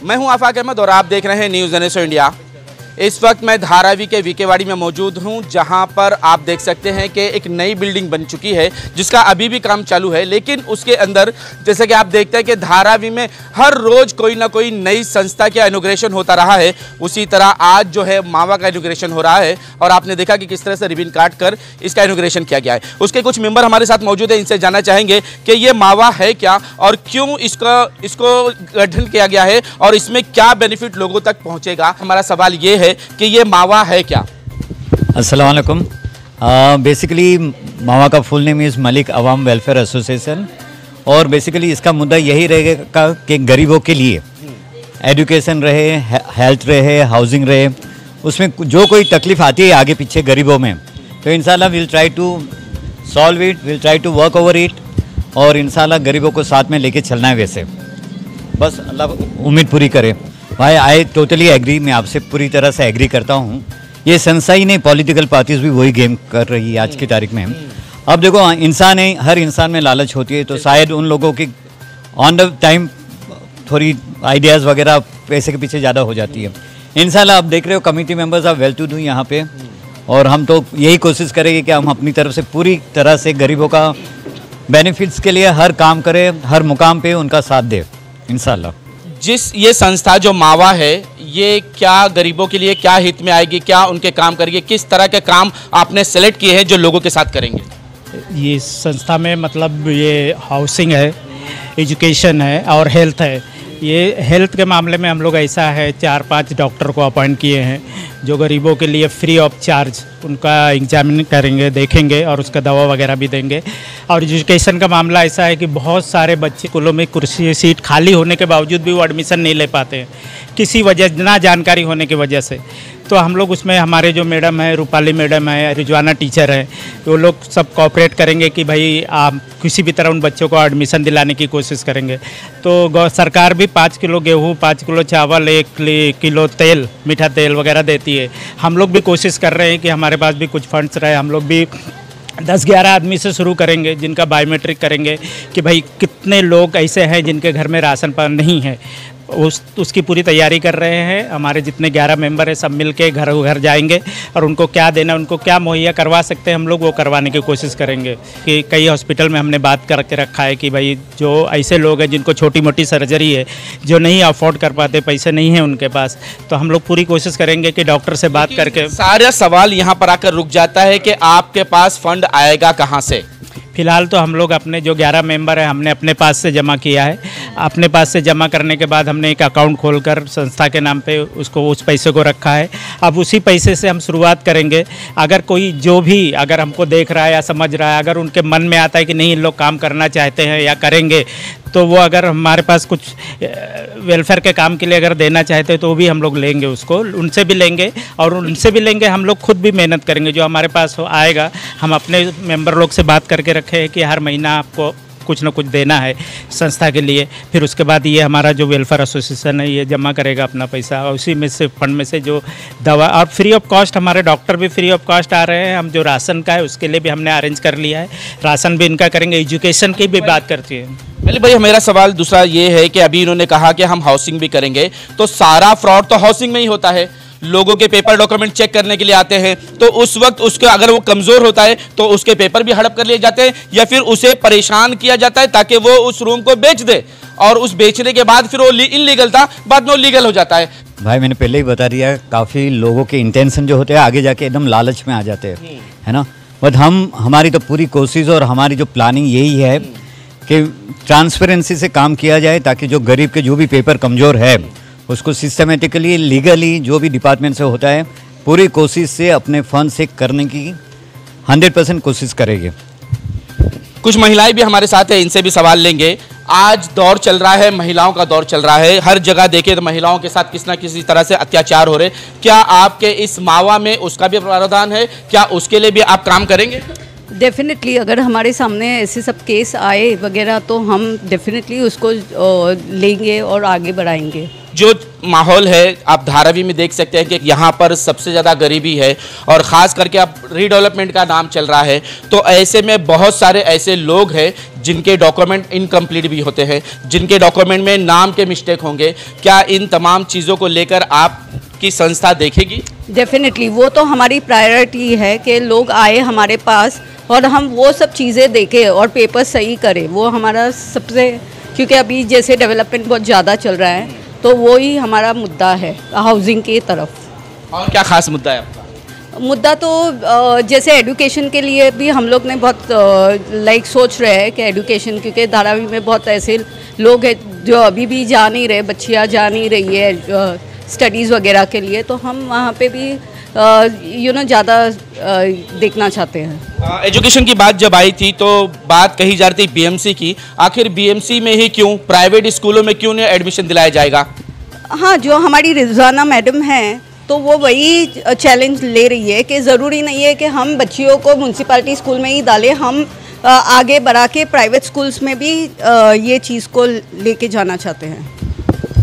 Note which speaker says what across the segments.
Speaker 1: मैं हूं आफाक अहमद और आप देख रहे हैं न्यूज़ NSO इंडिया। इस वक्त मैं धारावी के वीकेवाड़ी में मौजूद हूं, जहां पर आप देख सकते हैं कि एक नई बिल्डिंग बन चुकी है जिसका अभी भी काम चालू है। लेकिन उसके अंदर जैसे कि आप देखते हैं कि धारावी में हर रोज़ कोई ना कोई नई संस्था का इनॉग्रेशन होता रहा है। उसी तरह आज जो है मावा का इनॉग्रेशन हो रहा है और आपने देखा कि किस तरह से रिबन काट कर इसका इनॉग्रेशन किया गया है। उसके कुछ मेंबर हमारे साथ मौजूद है, इनसे जानना चाहेंगे कि ये मावा है क्या और क्यों इसको गठन किया गया है और इसमें क्या बेनिफिट लोगों तक पहुँचेगा। हमारा सवाल ये है कि ये मावा है क्या।
Speaker 2: अस्सलाम वालेकुम। बेसिकली मावा का full name is Malik Awam welfare association और बेसिकली इसका मुद्दा यही रहेगा कि गरीबों के लिए एजुकेशन रहे, हेल्थ रहे, हाउसिंग रहे, उसमें जो कोई तकलीफ़ आती है आगे पीछे गरीबों में, तो इंशाल्लाह will try to solve it, will try to work over it और इंशाल्लाह गरीबों को साथ में लेके चलना है। वैसे बस अल्लाह उम्मीद पूरी करे। भाई आई टोटली एग्री, मैं आपसे पूरी तरह से एग्री करता हूँ। ये संस्था ही नहीं, पॉलिटिकल पार्टीज भी वही गेम कर रही है आज की तारीख में। अब देखो इंसान है, हर इंसान में लालच होती है, तो शायद उन लोगों की ऑन द टाइम थोड़ी आइडियाज़ वगैरह पैसे के पीछे ज़्यादा हो जाती है। इंशाल्लाह आप देख रहे हो committee members are well to do यहाँ पे, और हम तो यही कोशिश करेंगे कि हम अपनी तरफ से पूरी तरह से गरीबों का बेनिफिट्स के लिए हर काम करें, हर मुकाम पे उनका साथ दें इंशाल्लाह।
Speaker 1: जिस ये संस्था जो मावा है, ये क्या गरीबों के लिए क्या हित में आएगी, क्या उनके काम करेगी, किस तरह के काम आपने सेलेक्ट किए हैं जो लोगों के साथ करेंगे?
Speaker 3: ये संस्था में मतलब ये हाउसिंग है, एजुकेशन है और हेल्थ है। ये हेल्थ के मामले में हम लोग ऐसा है 4-5 डॉक्टर को अपॉइंट किए हैं जो गरीबों के लिए फ्री ऑफ चार्ज उनका एग्जामिन करेंगे, देखेंगे और उसका दवा वगैरह भी देंगे। और एजुकेशन का मामला ऐसा है कि बहुत सारे बच्चे स्कूलों में कुर्सी सीट खाली होने के बावजूद भी वो एडमिशन नहीं ले पाते हैं किसी वजह, ना जानकारी होने की वजह से। तो हम लोग उसमें हमारे जो मैडम है, रूपाली मैडम है, रिजवाना टीचर है, वो लोग सब कोऑपरेट करेंगे कि भाई आप किसी भी तरह उन बच्चों को एडमिशन दिलाने की कोशिश करेंगे। तो सरकार भी 5 किलो गेहूँ, 5 किलो चावल, 1 किलो तेल, मीठा तेल वगैरह देती है। हम लोग भी कोशिश कर रहे हैं कि हमारे पास भी कुछ फंड्स रहे। हम लोग भी 10-11 आदमी से शुरू करेंगे जिनका बायोमेट्रिक करेंगे कि भाई कितने लोग ऐसे हैं जिनके घर में राशन पानी नहीं है। उसकी पूरी तैयारी कर रहे हैं। हमारे जितने 11 मेंबर हैं सब मिल के घर घर जाएंगे और उनको क्या देना, उनको क्या मुहैया करवा सकते हैं हम लोग वो करवाने की कोशिश करेंगे। कि कई हॉस्पिटल में हमने बात करके रखा है कि भाई जो ऐसे लोग हैं जिनको छोटी मोटी सर्जरी है, जो नहीं अफोर्ड कर पाते, पैसे नहीं हैं उनके पास, तो हम लोग पूरी कोशिश करेंगे कि डॉक्टर से बात करके।
Speaker 1: सारा सवाल यहाँ पर आकर रुक जाता है कि आपके पास फंड आएगा कहाँ से?
Speaker 3: फिलहाल तो हम लोग अपने जो 11 मेंबर हैं हमने अपने पास से जमा किया है। अपने पास से जमा करने के बाद हमने एक अकाउंट खोलकर संस्था के नाम पे उसको उस पैसे को रखा है। अब उसी पैसे से हम शुरुआत करेंगे। अगर कोई जो भी अगर हमको देख रहा है या समझ रहा है, अगर उनके मन में आता है कि नहीं इन लोग काम करना चाहते हैं या करेंगे, तो वो अगर हमारे पास कुछ वेलफेयर के काम के लिए अगर देना चाहते हैं तो भी हम लोग लेंगे, उसको उनसे भी लेंगे और उनसे भी लेंगे। हम लोग खुद भी मेहनत करेंगे, जो हमारे पास आएगा हम अपने मेंबर लोग से बात करके रखे हैं कि हर महीना आपको कुछ ना कुछ देना है संस्था के लिए। फिर उसके बाद ये हमारा जो वेलफेयर एसोसिएशन है ये जमा करेगा अपना पैसा और उसी में से फंड में से जो दवा और फ्री ऑफ कॉस्ट, हमारे डॉक्टर भी फ्री ऑफ कॉस्ट आ रहे हैं। हम जो राशन का है उसके लिए भी हमने अरेंज कर लिया है, राशन भी इनका करेंगे। एजुकेशन की भी बात करती है।
Speaker 1: पहले भाई मेरा सवाल दूसरा ये है कि अभी इन्होंने कहा कि हम हाउसिंग भी करेंगे, तो सारा फ्रॉड तो हाउसिंग में ही होता है। लोगों के पेपर डॉक्यूमेंट चेक करने के लिए आते हैं, तो उस वक्त उसके अगर वो कमज़ोर होता है तो उसके पेपर भी हड़प कर लिए जाते हैं या फिर उसे परेशान किया जाता है ताकि वो उस रूम को बेच दे, और उस बेचने के बाद फिर वो इनलीगल था, बाद में वो लीगल हो जाता है।
Speaker 2: भाई मैंने पहले ही बता दिया, काफ़ी लोगों के इंटेंशन जो होते हैं आगे जाके एकदम लालच में आ जाते हैं, है ना। बट हमारी तो पूरी कोशिश और हमारी जो प्लानिंग यही है कि ट्रांसपेरेंसी से काम किया जाए ताकि जो गरीब के जो भी पेपर कमज़ोर है उसको सिस्टमेटिकली, लीगली जो भी डिपार्टमेंट से होता है पूरी कोशिश से अपने फंड से करने की 100% कोशिश करेंगे।
Speaker 1: कुछ महिलाएं भी हमारे साथ हैं, इनसे भी सवाल लेंगे। आज दौर चल रहा है, महिलाओं का दौर चल रहा है, हर जगह देखें तो महिलाओं के साथ किसी न किसी तरह से अत्याचार हो रहे। क्या आपके इस मावा में उसका भी प्रावधान है? क्या उसके लिए भी आप काम करेंगे?
Speaker 4: डेफिनेटली अगर हमारे सामने ऐसे सब केस आए वगैरह तो हम डेफिनेटली उसको लेंगे और आगे बढ़ाएंगे।
Speaker 1: जो माहौल है आप धारावी में देख सकते हैं कि यहाँ पर सबसे ज़्यादा गरीबी है और ख़ास करके अब रीडेवलपमेंट का नाम चल रहा है, तो ऐसे में बहुत सारे ऐसे लोग हैं जिनके डॉक्यूमेंट इनकम्प्लीट भी होते हैं, जिनके डॉक्यूमेंट में नाम के मिस्टेक होंगे। क्या इन तमाम चीज़ों को लेकर आपकी संस्था देखेगी?
Speaker 4: डेफिनेटली, वो तो हमारी प्रायोरिटी है कि लोग आए हमारे पास और हम वो सब चीज़ें देखें और पेपर सही करें। वो हमारा सबसे, क्योंकि अभी जैसे डेवलपमेंट बहुत ज़्यादा चल रहा है तो वो ही हमारा मुद्दा है हाउसिंग की तरफ।
Speaker 1: और क्या खास मुद्दा है आपका?
Speaker 4: मुद्दा तो जैसे एजुकेशन के लिए भी हम लोग ने बहुत सोच रहे हैं कि एजुकेशन, क्योंकि धारावी में बहुत ऐसे लोग हैं जो अभी भी जा नहीं रहे, बच्चियाँ जा नहीं रही है स्टडीज़ वगैरह के लिए, तो हम वहाँ पे भी ज़्यादा देखना चाहते हैं।
Speaker 1: एजुकेशन की बात जब आई थी तो बात कही जा रही थी बीएमसी की, आखिर बीएमसी में ही क्यों, प्राइवेट स्कूलों में क्यों नहीं एडमिशन दिलाया जाएगा?
Speaker 4: हाँ, जो हमारी रिजवाना मैडम हैं तो वो वही चैलेंज ले रही है कि ज़रूरी नहीं है कि हम बच्चियों को म्यूनसिपैलिटी स्कूल में ही डालें, हम आगे बढ़ा के प्राइवेट स्कूल्स में भी ये चीज़ को लेके जाना चाहते हैं।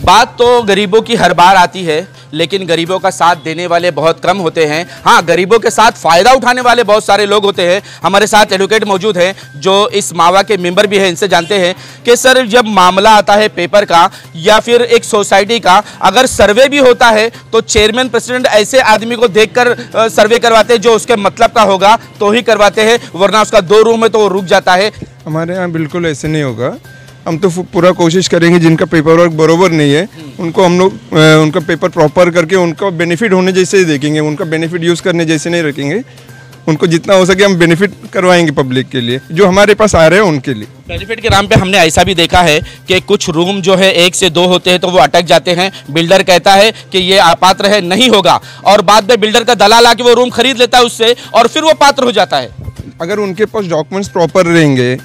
Speaker 1: बात तो गरीबों की हर बार आती है, लेकिन गरीबों का साथ देने वाले बहुत कम होते हैं। हाँ, गरीबों के साथ फ़ायदा उठाने वाले बहुत सारे लोग होते हैं। हमारे साथ एडवोकेट मौजूद हैं जो इस मावा के मेंबर भी हैं। इनसे जानते हैं कि सर, जब मामला आता है पेपर का या फिर एक सोसाइटी का, अगर सर्वे भी होता है तो चेयरमैन प्रेसिडेंट ऐसे आदमी को देखकर सर्वे करवाते हैं जो उसके मतलब का होगा तो ही करवाते हैं, वरना उसका 2 रूम में तो वो रुक जाता है।
Speaker 5: हमारे यहाँ बिल्कुल ऐसे नहीं होगा। हम तो पूरा कोशिश करेंगे जिनका पेपर वर्क बरोबर नहीं है उनको हम लोग उनका पेपर प्रॉपर करके उनको बेनिफिट होने जैसे ही देखेंगे, उनका बेनिफिट यूज़ करने जैसे नहीं रखेंगे। उनको जितना हो सके हम बेनिफिट करवाएंगे पब्लिक के लिए, जो हमारे पास आ रहे हैं उनके लिए।
Speaker 1: बेनिफिट के नाम पे हमने ऐसा भी देखा है कि कुछ रूम जो है 1 से 2 होते हैं तो वो अटक जाते हैं। बिल्डर कहता है कि ये अपात्र है, नहीं होगा, और बाद में बिल्डर का दलाल आके वो रूम खरीद लेता है उससे और फिर वो पात्र हो जाता है।
Speaker 5: अगर उनके पास डॉक्यूमेंट्स प्रॉपर रहेंगे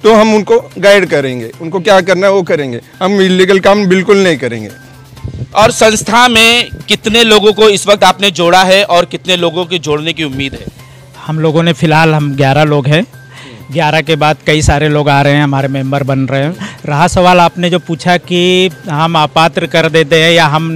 Speaker 5: तो हम उनको गाइड करेंगे, उनको क्या करना है वो करेंगे। हम इलीगल काम बिल्कुल नहीं करेंगे।
Speaker 1: और संस्था में कितने लोगों को इस वक्त आपने जोड़ा है और कितने लोगों की जोड़ने की उम्मीद है?
Speaker 3: हम लोगों ने फ़िलहाल हम 11 लोग हैं। 11 के बाद कई सारे लोग आ रहे हैं, हमारे मेंबर बन रहे हैं। रहा सवाल आपने जो पूछा कि हम अपात्र कर देते हैं या हम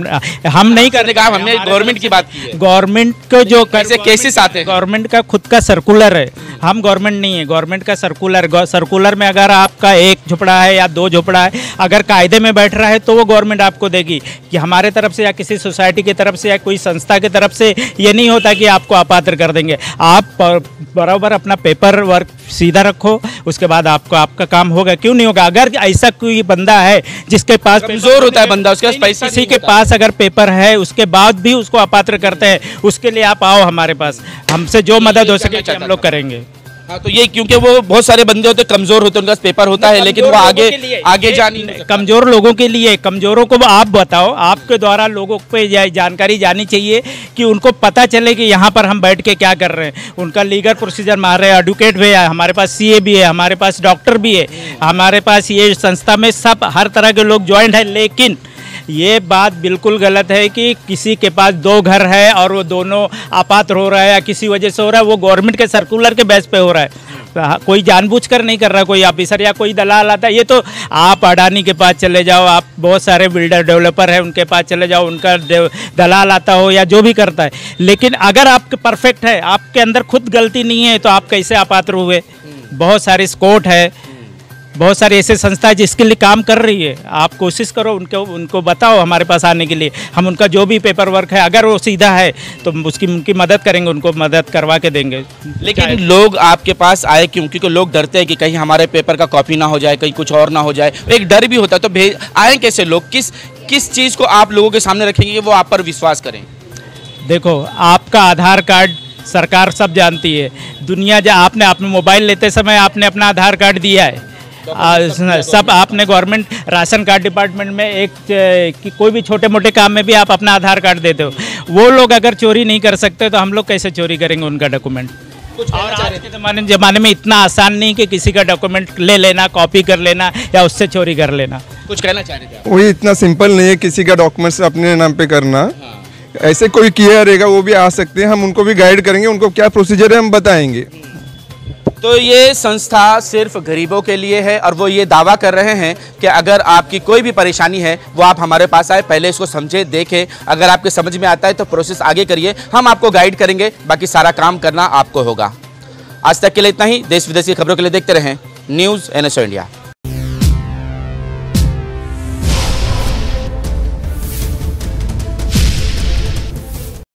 Speaker 3: नहीं करने का,
Speaker 1: हमने गवर्नमेंट की बात की है।
Speaker 3: गवर्नमेंट को जो
Speaker 1: कैसे केसेस आते हैं,
Speaker 3: गवर्नमेंट का खुद का सर्कुलर है, हम गवर्नमेंट नहीं है, गवर्नमेंट का सर्कुलर में अगर आपका 1 झोपड़ा है या 2 झोपड़ा है, अगर कायदे में बैठ रहा है तो वो गवर्नमेंट आपको देगी। कि हमारे तरफ से या किसी सोसाइटी की तरफ से या कोई संस्था की तरफ से ये नहीं होता कि आपको अपात्र कर देंगे। आप बराबर अपना पेपर वर्क सीधा रखो, उसके बाद आपका काम होगा। क्यों नहीं होगा? अगर ऐसा कोई बंदा है जिसके पास
Speaker 1: कमजोर होता है बंदा, उसके पास पैसा,
Speaker 3: किसी के पास अगर पेपर है उसके बाद भी उसको अपात्र करते हैं, उसके लिए आप आओ हमारे पास, हमसे जो मदद हो सके हम लोग करेंगे।
Speaker 1: हाँ, तो ये क्योंकि वो बहुत सारे बंदे होते, कमजोर होते, उनका पेपर होता है लेकिन वो आगे जा नहीं सकते।
Speaker 3: कमजोर लोगों के लिए, कमजोरों को आप बताओ, आपके द्वारा लोगों पे जानकारी जानी चाहिए कि उनको पता चले कि यहाँ पर हम बैठ के क्या कर रहे हैं। उनका लीगल प्रोसीजर मार रहे हैं, एडवोकेट भी है, हमारे पास सीए भी है, हमारे पास डॉक्टर भी है, हमारे पास ये संस्था में सब हर तरह के लोग ज्वाइंट है। लेकिन ये बात बिल्कुल गलत है कि किसी के पास 2 घर है और वो दोनों अपात्र हो रहा है या किसी वजह से हो रहा है, वो गवर्नमेंट के सर्कुलर के बेस पे हो रहा है। कोई जानबूझकर नहीं कर रहा, कोई ऑफिसर या कोई दलाल आता है। ये तो आप अडानी के पास चले जाओ, आप बहुत सारे बिल्डर डेवलपर हैं उनके पास चले जाओ, उनका दलाल आता हो या जो भी करता है। लेकिन अगर आपके परफेक्ट है, आपके अंदर खुद गलती नहीं है, तो आप कैसे अपात्र हुए? बहुत सारे स्कोट है, बहुत सारी ऐसे संस्था जिसके लिए काम कर रही है। आप कोशिश करो, उनको बताओ हमारे पास आने के लिए, हम उनका जो भी पेपर वर्क है अगर वो सीधा है तो उनकी मदद करेंगे, उनको मदद करवा के देंगे।
Speaker 1: लेकिन लोग आपके पास आए क्यों? क्योंकि लोग डरते हैं कि कहीं हमारे पेपर का कॉपी ना हो जाए, कहीं कुछ और ना हो जाए, एक डर भी होता है। तो आए कैसे लोग? किस चीज़ को आप लोगों के सामने रखेंगे कि वो आप पर विश्वास करें?
Speaker 3: देखो, आपका आधार कार्ड सरकार सब जानती है, दुनिया आपने अपने मोबाइल लेते समय आपने अपना आधार कार्ड दिया है, सब आपने गवर्नमेंट राशन कार्ड डिपार्टमेंट में कोई भी छोटे मोटे काम में भी आप अपना आधार कार्ड देते हो। वो लोग अगर चोरी नहीं कर सकते तो हम लोग कैसे चोरी करेंगे उनका डॉक्यूमेंट? और आज के ज़माने में इतना आसान नहीं कि किसी का डॉक्यूमेंट ले लेना, कॉपी कर लेना या उससे चोरी कर लेना।
Speaker 1: कुछ कहना चाह रहे थे आप?
Speaker 5: वही इतना सिंपल नहीं है किसी का डॉक्यूमेंट्स अपने नाम पे करना। हाँ। ऐसे कोई किया रहेगा वो भी आ सकते हैं, हम उनको भी गाइड करेंगे, उनको क्या प्रोसीजर है हम बताएंगे।
Speaker 1: तो ये संस्था सिर्फ गरीबों के लिए है और वो ये दावा कर रहे हैं कि अगर आपकी कोई भी परेशानी है वो आप हमारे पास आए, पहले इसको समझें, देखें, अगर आपके समझ में आता है तो प्रोसेस आगे करिए, हम आपको गाइड करेंगे, बाकी सारा काम करना आपको होगा। आज तक के लिए इतना ही। देश विदेश की खबरों के लिए देखते रहें न्यूज़ NSO इंडिया।